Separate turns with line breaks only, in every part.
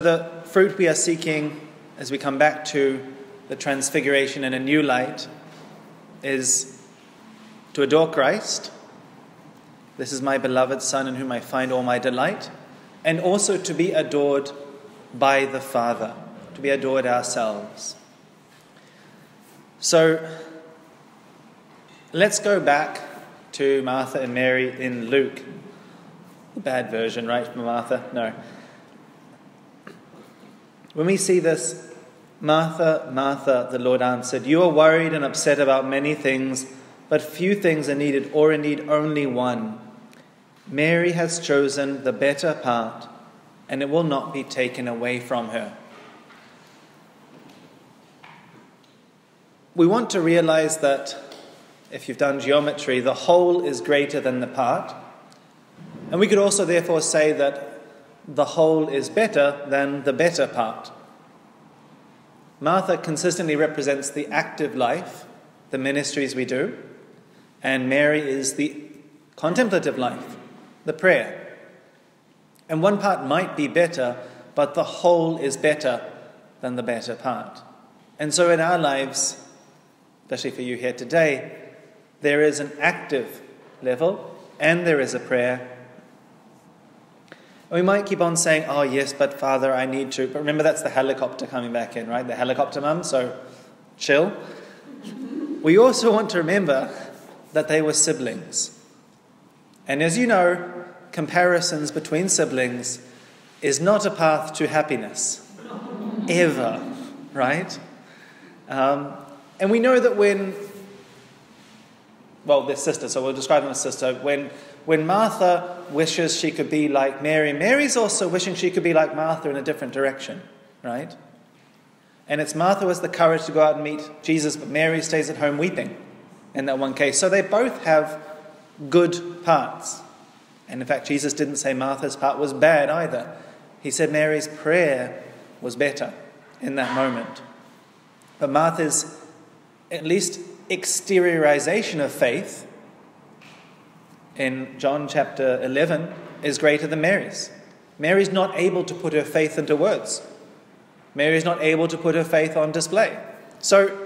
the fruit we are seeking as we come back to the Transfiguration in a new light is to adore Christ. This is my beloved Son in whom I find all my delight. And also to be adored by the Father, to be adored ourselves. So let's go back to Martha and Mary in Luke. The bad version, right, from Martha? No. When we see this, Martha, Martha, the Lord answered, you are worried and upset about many things, but few things are needed, or indeed only one. Mary has chosen the better part, and it will not be taken away from her. We want to realize that, if you've done geometry, the whole is greater than the part. And we could also therefore say that the whole is better than the better part. Martha consistently represents the active life, the ministries we do, and Mary is the contemplative life, the prayer. And one part might be better, but the whole is better than the better part. And so in our lives, especially for you here today, there is an active level and there is a prayer. We might keep on saying, oh yes, but Father, I need to. But remember, that's the helicopter coming back in, right? The helicopter mum, so chill. We also want to remember that they were siblings. And as you know, comparisons between siblings is not a path to happiness. Ever, right? And we know that they're sisters, so we'll describe them as sister. When Martha wishes she could be like Mary, Mary's also wishing she could be like Martha in a different direction, right? And it's Martha who has the courage to go out and meet Jesus, but Mary stays at home weeping in that one case. So they both have good parts. And in fact, Jesus didn't say Martha's part was bad either. He said Mary's prayer was better in that moment. But Martha's, at least, exteriorization of faith in John chapter 11 is greater than Mary's. Mary's not able to put her faith into words. Mary's not able to put her faith on display. So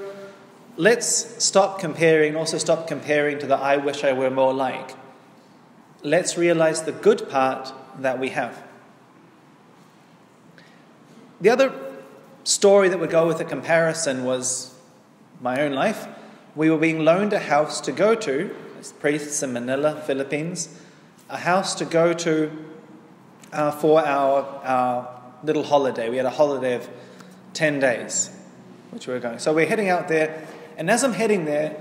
let's stop comparing, also stop comparing to the I wish I were more like. Let's realize the good part that we have. The other story that would go with a comparison was my own life. We were being loaned a house to go to, as priests in Manila, Philippines, a house to go to for our little holiday. We had a holiday of 10 days, which we were going. So we're heading out there, and as I'm heading there,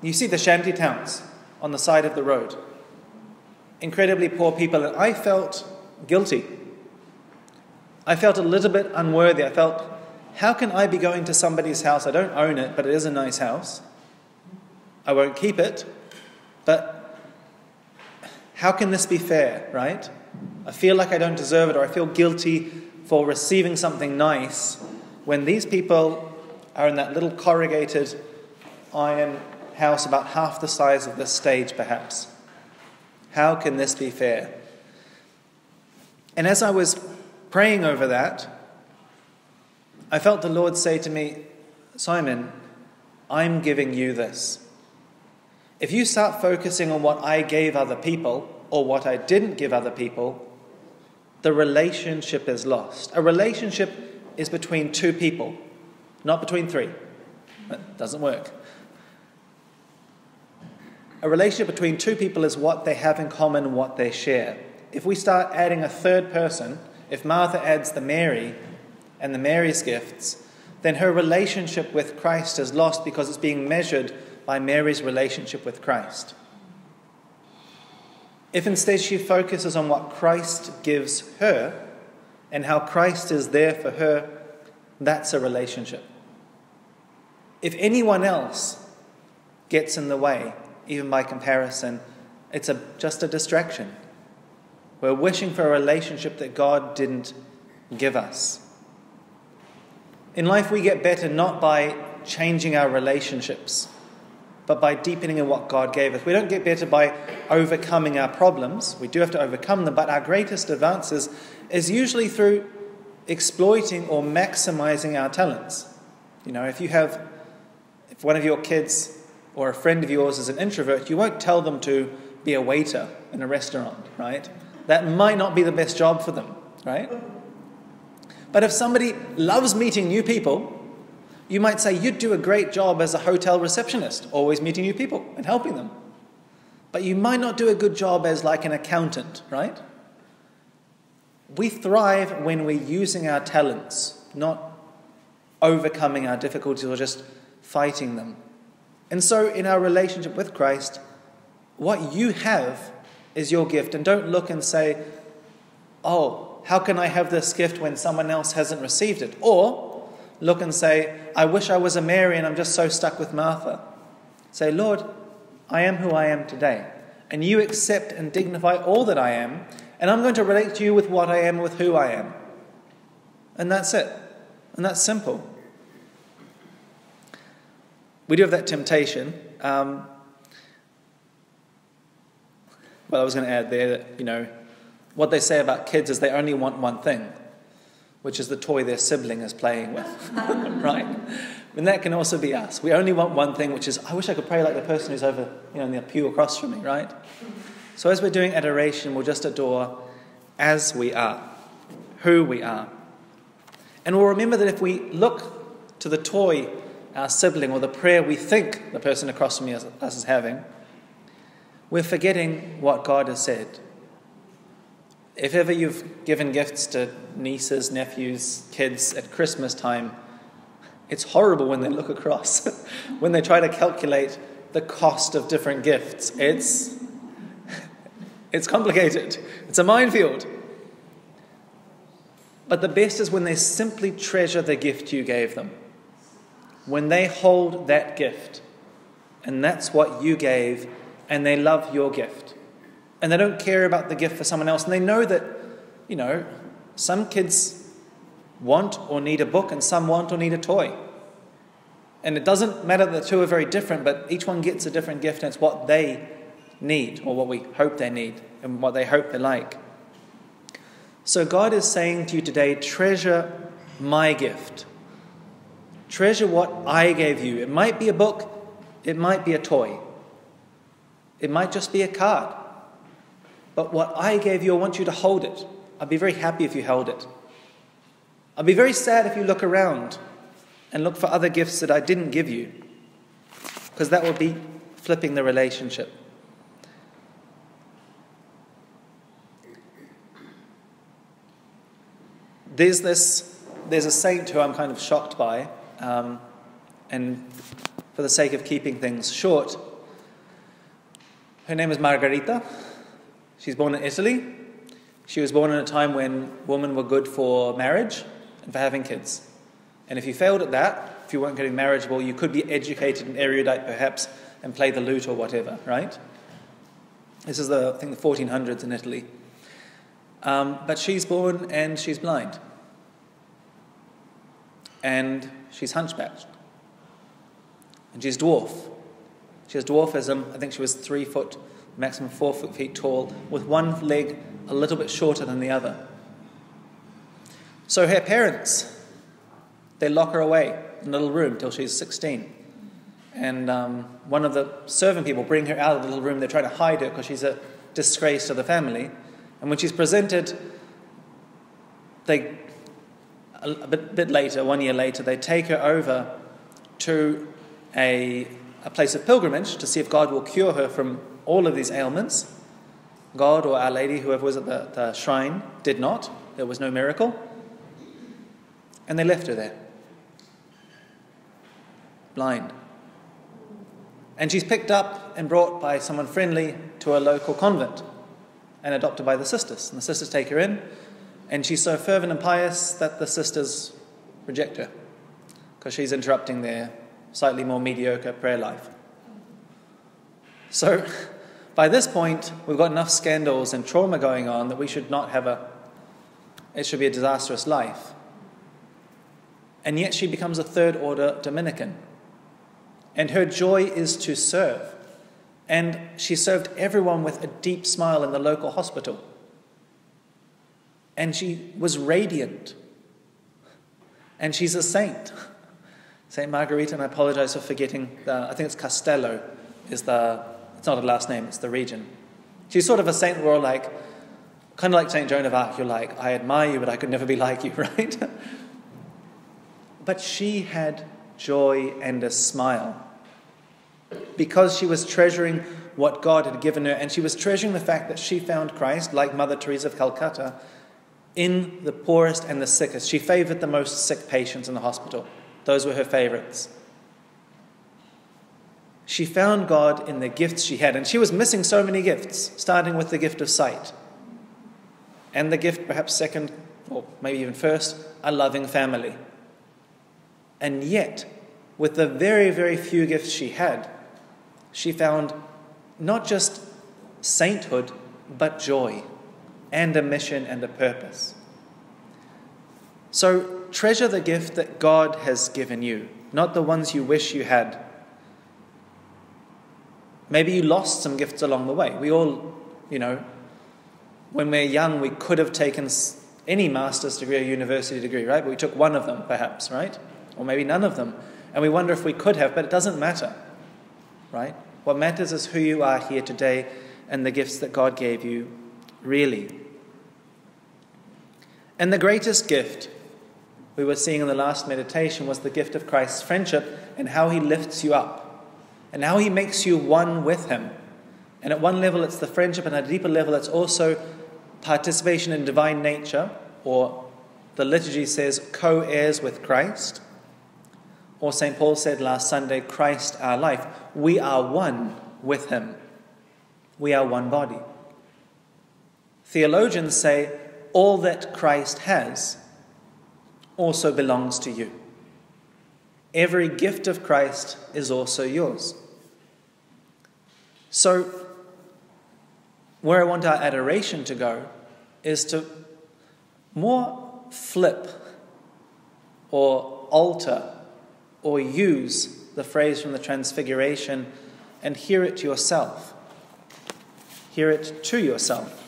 you see the shanty towns on the side of the road. Incredibly poor people, and I felt guilty. I felt a little bit unworthy. I felt, how can I be going to somebody's house? I don't own it, but it is a nice house. I won't keep it, but how can this be fair, right? I feel like I don't deserve it, or I feel guilty for receiving something nice when these people are in that little corrugated iron house about half the size of this stage, perhaps. How can this be fair? And as I was praying over that, I felt the Lord say to me, Simon, I'm giving you this. If you start focusing on what I gave other people or what I didn't give other people, the relationship is lost. A relationship is between two people, not between three. That doesn't work. A relationship between two people is what they have in common, what they share. If we start adding a third person, if Martha adds the Mary and the Mary's gifts, then her relationship with Christ is lost because it's being measured by Mary's relationship with Christ. If instead she focuses on what Christ gives her and how Christ is there for her, that's a relationship. If anyone else gets in the way, even by comparison, it's just a distraction. We're wishing for a relationship that God didn't give us. In life, we get better not by changing our relationships, but by deepening in what God gave us. We don't get better by overcoming our problems. We do have to overcome them, but our greatest advances is usually through exploiting or maximizing our talents. If one of your kids or a friend of yours is an introvert, you won't tell them to be a waiter in a restaurant, right? That might not be the best job for them, right? But if somebody loves meeting new people, you might say you'd do a great job as a hotel receptionist, always meeting new people and helping them. But you might not do a good job as like an accountant, right? We thrive when we're using our talents, not overcoming our difficulties or just fighting them. And so in our relationship with Christ, what you have is your gift. And don't look and say, oh, how can I have this gift when someone else hasn't received it? Or look and say, I wish I was a Mary and I'm just so stuck with Martha. Say, Lord, I am who I am today. And you accept and dignify all that I am. And I'm going to relate to you with what I am, with who I am. And that's it. And that's simple. We do have that temptation. Well, I was going to add there that, what they say about kids is they only want one thing, which is the toy their sibling is playing with, right? And that can also be us. We only want one thing, which is, I wish I could pray like the person who's over, in the pew across from me, right? So as we're doing adoration, we'll just adore as we are, who we are. And we'll remember that if we look to the toy, our sibling, or the prayer we think the person across from us is having, we're forgetting what God has said. If ever you've given gifts to nieces, nephews, kids at Christmas time, it's horrible when they look across, when they try to calculate the cost of different gifts. It's complicated. It's a minefield. But the best is when they simply treasure the gift you gave them. When they hold that gift, and that's what you gave, and they love your gift. And they don't care about the gift for someone else. And they know that, some kids want or need a book and some want or need a toy. And it doesn't matter that the two are very different, but each one gets a different gift and it's what they need, or what we hope they need, and what they hope they like. So God is saying to you today, treasure my gift. Treasure what I gave you. It might be a book, it might be a toy. It might just be a card. But what I gave you, I want you to hold it. I'd be very happy if you held it. I'd be very sad if you look around and look for other gifts that I didn't give you, because that would be flipping the relationship. There's a saint who I'm kind of shocked by, and for the sake of keeping things short, her name is Margherita. She's born in Italy. She was born in a time when women were good for marriage and for having kids. And if you failed at that, if you weren't getting marriageable, you could be educated and erudite perhaps and play the lute or whatever, right? This is the 1400s in Italy. But she's born and she's blind. And she's hunchbacked. And she's dwarf. She has dwarfism. I think she was 3 foot, maximum 4 feet tall, with one leg a little bit shorter than the other. So her parents, they lock her away in a little room till she's 16. And one of the servant people bring her out of the little room. They're trying to hide her because she's a disgrace to the family. And when she's presented, a bit later, 1 year later, they take her over to a place of pilgrimage to see if God will cure her from all of these ailments. God or Our Lady, whoever was at the shrine, did not. There was no miracle. And they left her there, blind. And she's picked up and brought by someone friendly to a local convent and adopted by the sisters. And the sisters take her in, and she's so fervent and pious that the sisters reject her because she's interrupting their slightly more mediocre prayer life. So by this point, we've got enough scandals and trauma going on that we should not have it should be a disastrous life. And yet she becomes a third-order Dominican. And her joy is to serve. And she served everyone with a deep smile in the local hospital. And she was radiant. And she's a saint. Saint Margarita, and I apologize for forgetting, I think it's Castello, it's not a last name, it's the region. She's sort of a saint where we're like, kind of like Saint Joan of Arc, you're like, I admire you, but I could never be like you, right? But she had joy and a smile because she was treasuring what God had given her, and she was treasuring the fact that she found Christ, like Mother Teresa of Calcutta, in the poorest and the sickest. She favored the most sick patients in the hospital. Those were her favorites. She found God in the gifts she had, and she was missing so many gifts, starting with the gift of sight. And the gift, perhaps second, or maybe even first, a loving family. And yet, with the very, very few gifts she had, she found not just sainthood, but joy, and a mission and a purpose. So treasure the gift that God has given you, not the ones you wish you had. Maybe you lost some gifts along the way. We all, when we're young, we could have taken any master's degree or university degree, right? But we took one of them, perhaps, right? Or maybe none of them. And we wonder if we could have, but it doesn't matter, right? What matters is who you are here today and the gifts that God gave you, really. And the greatest gift we were seeing in the last meditation was the gift of Christ's friendship and how he lifts you up and how he makes you one with him. And at one level it's the friendship, and at a deeper level it's also participation in divine nature, or the liturgy says co-heirs with Christ. Or St. Paul said last Sunday, Christ our life. We are one with him. We are one body. Theologians say all that Christ has also belongs to you. Every gift of Christ is also yours. So, where I want our adoration to go is to more flip or alter or use the phrase from the Transfiguration and hear it to yourself. Hear it to yourself.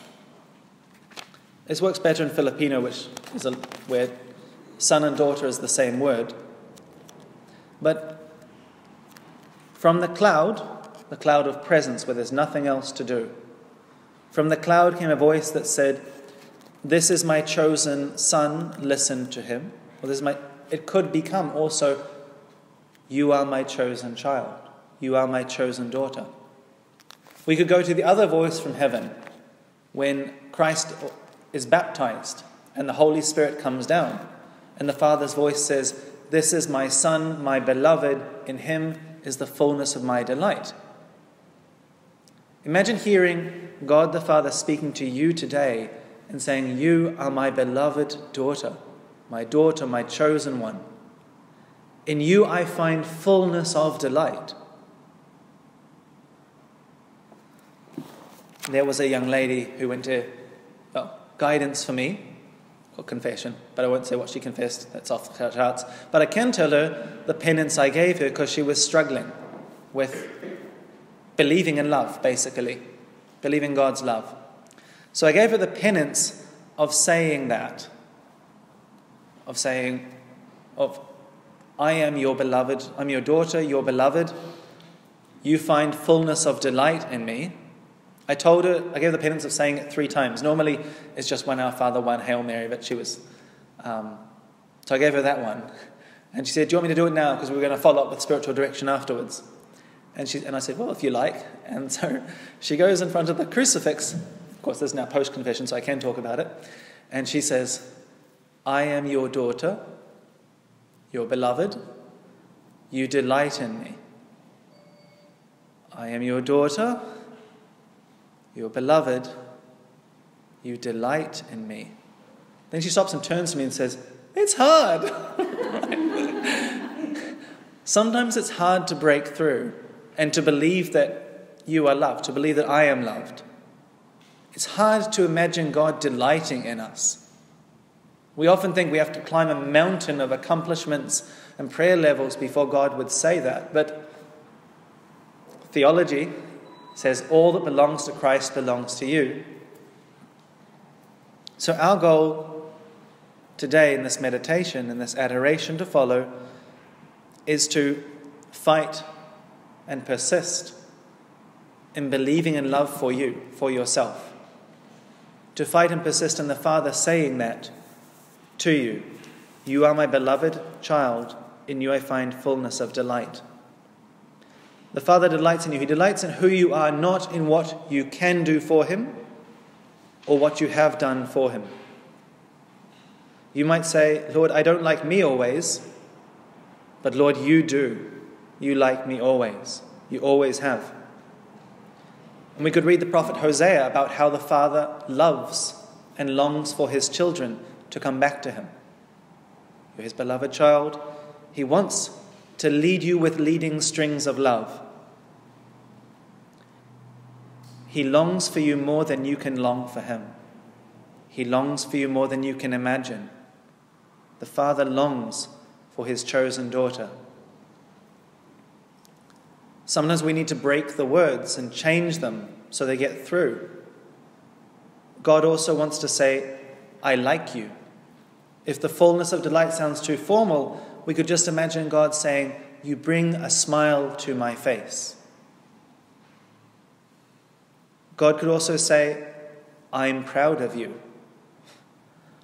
This works better in Filipino, which is where son and daughter is the same word. But from the cloud of presence where there's nothing else to do, from the cloud came a voice that said, "This is my chosen son, listen to him." Or it could become also, "You are my chosen child. You are my chosen daughter." We could go to the other voice from heaven when Christ is baptized and the Holy Spirit comes down and the Father's voice says, "This is my Son, my beloved, in him is the fullness of my delight." Imagine hearing God the Father speaking to you today and saying, "You are my beloved daughter, my chosen one. In you I find fullness of delight." There was a young lady who went to guidance for me, or confession, but I won't say what she confessed, that's off the charts. But I can tell her the penance I gave her because she was struggling with believing in love, basically, believing God's love. So I gave her the penance of saying that, I am your beloved, I'm your daughter, your beloved. You find fullness of delight in me. I told her, I gave the penance of saying it 3 times. Normally it's just one Our Father, one Hail Mary, but she was, so I gave her that one. And she said, "Do you want me to do it now? Because we're going to follow up with spiritual direction afterwards." And I said, "Well, if you like." And so she goes in front of the crucifix. Of course, this is now post-confession, so I can talk about it. And she says, "I am your daughter, your beloved. You delight in me. I am your daughter, your beloved. You delight in me." Then she stops and turns to me and says, "It's hard." Sometimes it's hard to break through and to believe that you are loved, to believe that I am loved. It's hard to imagine God delighting in us. We often think we have to climb a mountain of accomplishments and prayer levels before God would say that. But theology says all that belongs to Christ belongs to you. So our goal today in this meditation, in this adoration to follow, is to fight and persist in believing in love for you, for yourself. To fight and persist in the Father saying that to you. You are my beloved child, in you I find fullness of delight. The Father delights in you. He delights in who you are, not in what you can do for him or what you have done for him. You might say, Lord, I don't like me always, but Lord, you do. You like me always. You always have. And we could read the prophet Hosea about how the Father loves and longs for his children to come back to him. You're his beloved child. He wants to lead you with leading strings of love. He longs for you more than you can long for him. He longs for you more than you can imagine. The Father longs for his chosen daughter. Sometimes we need to break the words and change them so they get through. God also wants to say, I like you. If the fullness of delight sounds too formal, we could just imagine God saying, you bring a smile to my face. God could also say, I'm proud of you.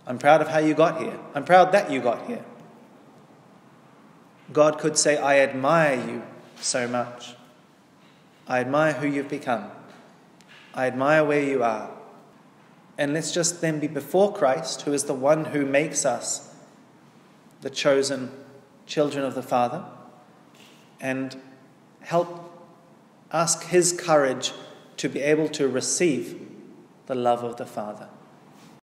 I'm proud of how you got here. I'm proud that you got here. God could say, I admire you so much. I admire who you've become. I admire where you are. And let's just then be before Christ, who is the one who makes us the chosen children of the Father, and ask his courage to be able to receive the love of the Father.